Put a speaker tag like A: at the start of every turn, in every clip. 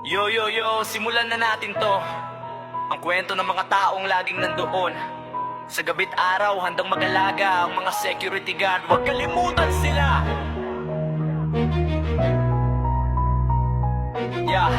A: Yo, simulan na natin to. Ang kwento ng mga taong laging nandoon. Sa gabi't araw, handang mag-alaga ang mga security guard. Huwag kalimutan sila. Yeah.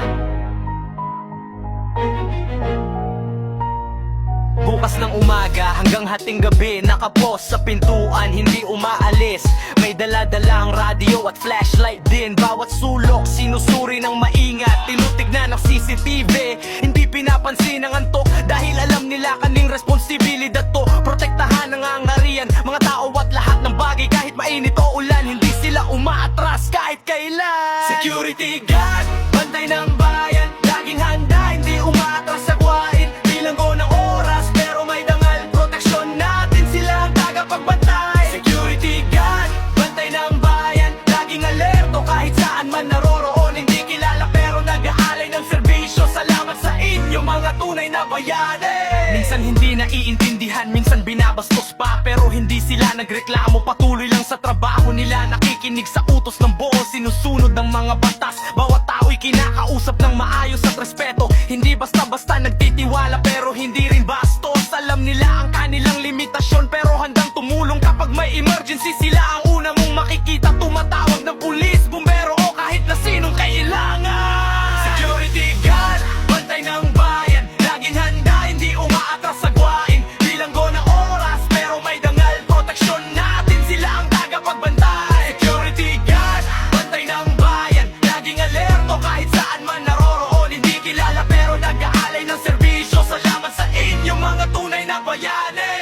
A: Bukas ng umaga hanggang hating gabi, nakapost sa pintuan, hindi umaalis. May dala-dalang radio at flashlight din. Bawat sulok sinusuri ng maingat, tinutignan ng CCTV. Hindi pinapansin ang antok dahil alam nila kaning responsibilidad to. Protektahan ang angarian, mga tao at lahat ng bagay. Kahit mainit o ulan, hindi sila umaatras kahit kailan. Security guard, bantay ng bayan, laging handa, hindi umaatras sa gawain. Bilanggo ng oras, pero may dangal, proteksyon natin sila ang tagapagbantay. Security guard, bantay ng bayan, laging alerto kahit saan man naroroon. Hindi kilala pero nag-aalay ng serbisyo. Salamat sa inyo mga tunay na bayani. Minsan hindi naiintindihan, minsan binabastos pa, pero hindi sila nagreklamo. Patuloy lang sa trabaho nila, nakikinig sa utos ng buo, sinusunod ng mga batas. Bawat tao'y kinakausap ng maayos at respeto. Hindi basta-basta nagtitiwala pero hindi rin bastos. Alam nila ang kanilang limitasyon pero handang tumulong kapag may emergency. Sila ang una mong makikita tumatawag ng pulis, bumbero o kahit na sinong kailangan. Security guard, bantay ng bayan, laging handa, hindi umaatras sa gawain. Bilanggo ng oras pero may dangal, proteksyon natin sila ang tagapagbantay. Security guard, bantay ng bayan, laging alerto kahit saan man naroroon. Hindi kilala pero nag-aalay ng serbisyo. Salamat sa inyo mga tunay na bayani.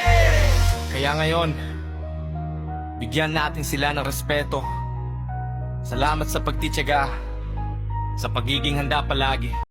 A: Kaya ngayon, bigyan natin sila ng respeto. Salamat sa pagtitiyaga, sa pagiging handa palagi.